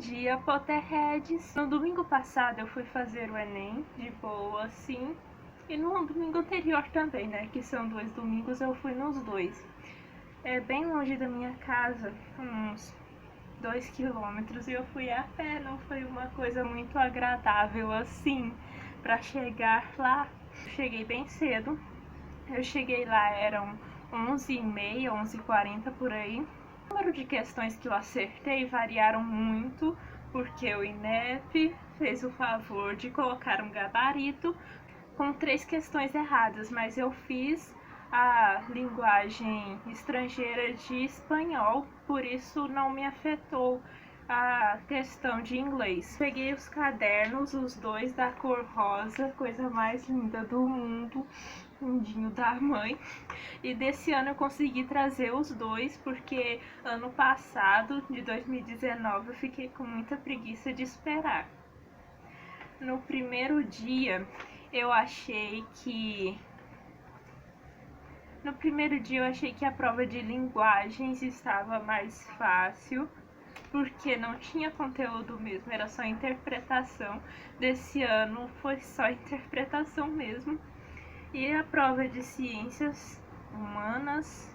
dia, Potterheads! No domingo passado eu fui fazer o Enem, de boa, assim. E no domingo anterior também, né? Que são 2 domingos, eu fui nos 2. É bem longe da minha casa, uns 2 quilômetros, e eu fui a pé, não foi uma coisa muito agradável assim, pra chegar lá. Cheguei bem cedo, eu cheguei lá, eram 11h30, 11h40 por aí. O número de questões que eu acertei variaram muito, porque o INEP fez o favor de colocar um gabarito com 3 questões erradas, mas eu fiz a linguagem estrangeira de espanhol, por isso não me afetou a questão de inglês. Peguei os cadernos, os 2 da cor rosa, coisa mais linda do mundo, lindinho da mãe. E desse ano eu consegui trazer os 2, porque ano passado, de 2019, eu fiquei com muita preguiça de esperar. No primeiro dia eu achei que a prova de linguagens estava mais fácil, porque não tinha conteúdo mesmo, era só interpretação. Desse ano foi só interpretação mesmo. E a prova de ciências humanas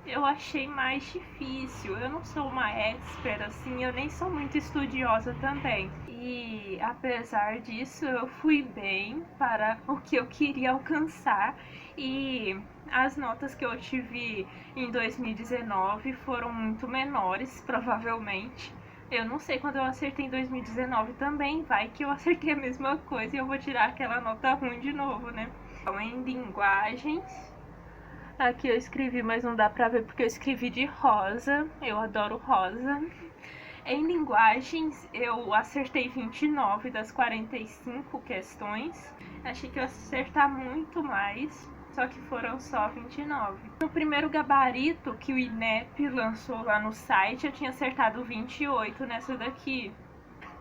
eu achei mais difícil. Eu não sou uma expert assim, eu nem sou muito estudiosa também. E apesar disso, eu fui bem para o que eu queria alcançar. E as notas que eu tive em 2019 foram muito menores, provavelmente. Eu não sei quando eu acertei em 2019 também, vai que eu acertei a mesma coisa e eu vou tirar aquela nota ruim de novo, né? Então, em linguagens, aqui eu escrevi, mas não dá pra ver porque eu escrevi de rosa. Eu adoro rosa. Em linguagens, eu acertei 29 das 45 questões. Achei que eu ia acertar muito mais, só que foram só 29. No primeiro gabarito que o INEP lançou lá no site, eu tinha acertado 28 nessa daqui.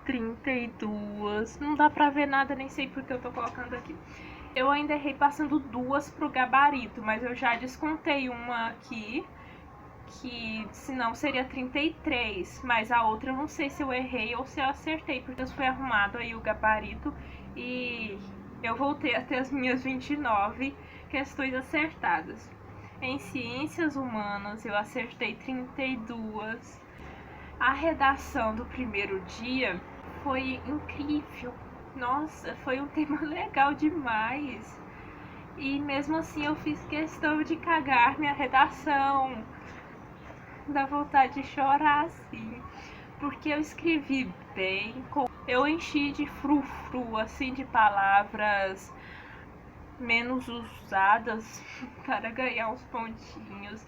32. Não dá pra ver nada, nem sei porque eu tô colocando aqui. Eu ainda errei passando 2 pro gabarito, mas eu já descontei uma aqui, que senão seria 33, mas a outra eu não sei se eu errei ou se eu acertei, porque eu fui arrumado aí o gabarito e eu voltei a ter as minhas 29 questões acertadas. Em ciências humanas eu acertei 32. A redação do primeiro dia foi incrível. Nossa, foi um tema legal demais. E mesmo assim eu fiz questão de cagar minha redação. Dá vontade de chorar assim. Porque eu escrevi bem. Eu enchi de frufru, assim, de palavras menos usadas para ganhar uns pontinhos.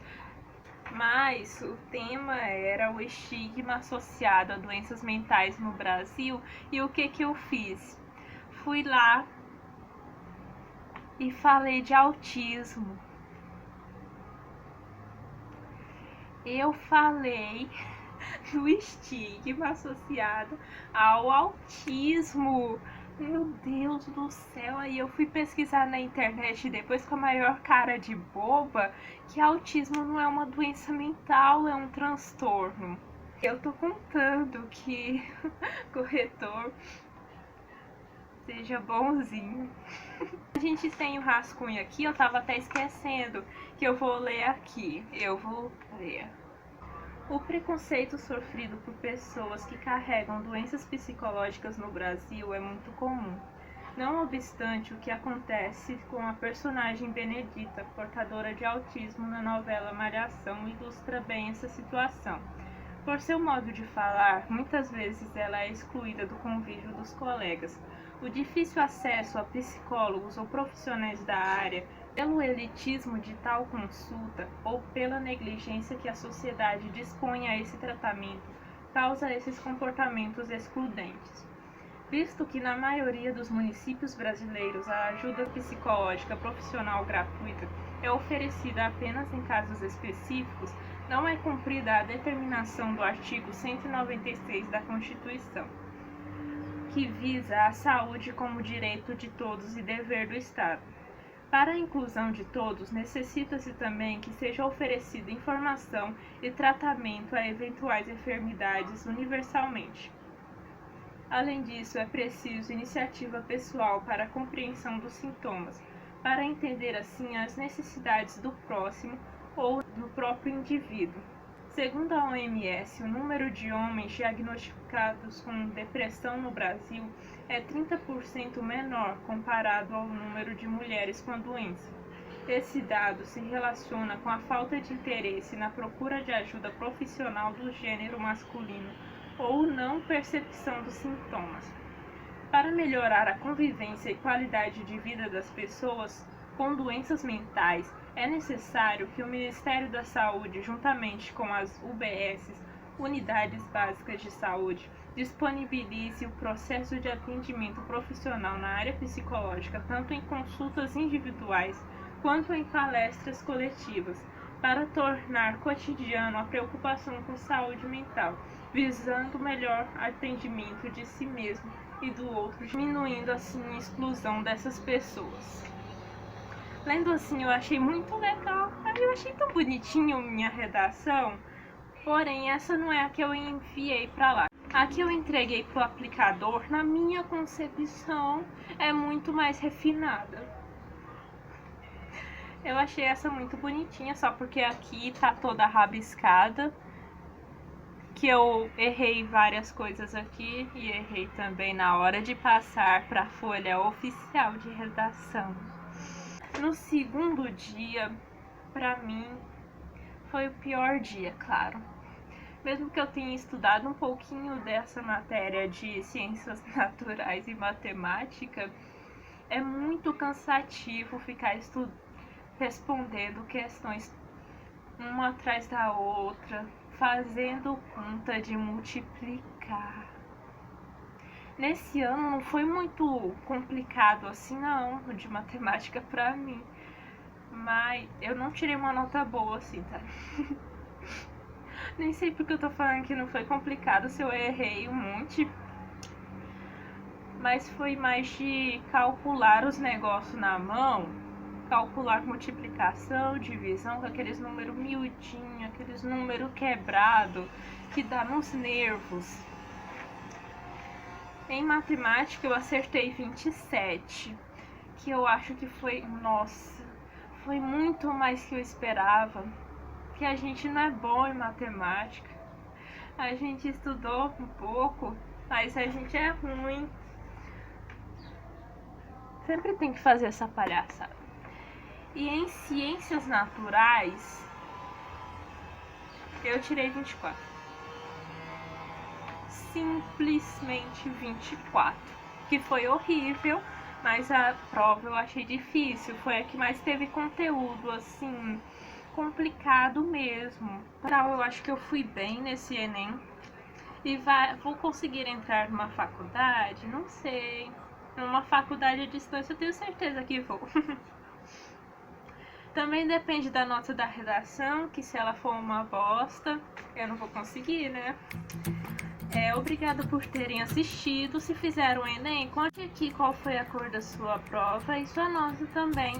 Mas o tema era o estigma associado a doenças mentais no Brasil. E o que eu fiz? Fui lá e falei de autismo. Eu falei do estigma associado ao autismo. Meu Deus do céu, aí eu fui pesquisar na internet depois com a maior cara de boba que autismo não é uma doença mental, é um transtorno. Eu tô contando que corretor seja bonzinho. A gente tem o rascunho aqui, eu tava até esquecendo, que eu vou ler aqui. Eu vou ler. O preconceito sofrido por pessoas que carregam doenças psicológicas no Brasil é muito comum. Não obstante, o que acontece com a personagem Benedita, portadora de autismo na novela Malhação, ilustra bem essa situação. Por seu modo de falar, muitas vezes ela é excluída do convívio dos colegas. O difícil acesso a psicólogos ou profissionais da área, pelo elitismo de tal consulta ou pela negligência que a sociedade dispõe a esse tratamento, causa esses comportamentos excludentes. Visto que na maioria dos municípios brasileiros a ajuda psicológica profissional gratuita é oferecida apenas em casos específicos, não é cumprida a determinação do artigo 196 da Constituição, que visa a saúde como direito de todos e dever do Estado. Para a inclusão de todos, necessita-se também que seja oferecida informação e tratamento a eventuais enfermidades universalmente. Além disso, é preciso iniciativa pessoal para a compreensão dos sintomas, para entender assim as necessidades do próximo ou do próprio indivíduo. Segundo a OMS, o número de homens diagnosticados com depressão no Brasil é 30% menor comparado ao número de mulheres com a doença. Esse dado se relaciona com a falta de interesse na procura de ajuda profissional do gênero masculino ou não percepção dos sintomas. Para melhorar a convivência e qualidade de vida das pessoas com doenças mentais, é necessário que o Ministério da Saúde, juntamente com as UBSs, Unidades Básicas de Saúde, disponibilize o processo de atendimento profissional na área psicológica, tanto em consultas individuais quanto em palestras coletivas, para tornar cotidiano a preocupação com saúde mental, visando o melhor atendimento de si mesmo e do outro, diminuindo assim a exclusão dessas pessoas. Lendo assim, eu achei muito legal, eu achei tão bonitinho minha redação, porém essa não é a que eu enviei para lá. A que eu entreguei pro aplicador, na minha concepção, é muito mais refinada. Eu achei essa muito bonitinha, só porque aqui tá toda rabiscada, que eu errei várias coisas aqui e errei também na hora de passar para a folha oficial de redação. No segundo dia, para mim, foi o pior dia, claro. Mesmo que eu tenha estudado um pouquinho dessa matéria de ciências naturais e matemática, é muito cansativo ficar respondendo questões uma atrás da outra, fazendo conta de multiplicar. Nesse ano não foi muito complicado assim não, de matemática pra mim, mas eu não tirei uma nota boa assim, tá? Nem sei porque eu tô falando que não foi complicado, se eu errei um monte, mas foi mais de calcular os negócios na mão, calcular multiplicação, divisão, com aqueles números miudinhos, aqueles números quebrados, que dá nos nervos. Em matemática eu acertei 27, que eu acho que foi, nossa, foi muito mais que eu esperava, que a gente não é bom em matemática, a gente estudou um pouco, mas a gente é ruim. Sempre tem que fazer essa palhaçada. E em ciências naturais, eu tirei 24. Simplesmente 24. Que foi horrível, mas a prova eu achei difícil. Foi a que mais teve conteúdo, assim, complicado mesmo. Então, eu acho que eu fui bem nesse Enem. E vou conseguir entrar numa faculdade? Não sei. Numa faculdade à distância eu tenho certeza que vou. Também depende da nota da redação, que se ela for uma bosta, eu não vou conseguir, né? Obrigada por terem assistido. Se fizeram o Enem, conte aqui qual foi a cor da sua prova e sua nota também.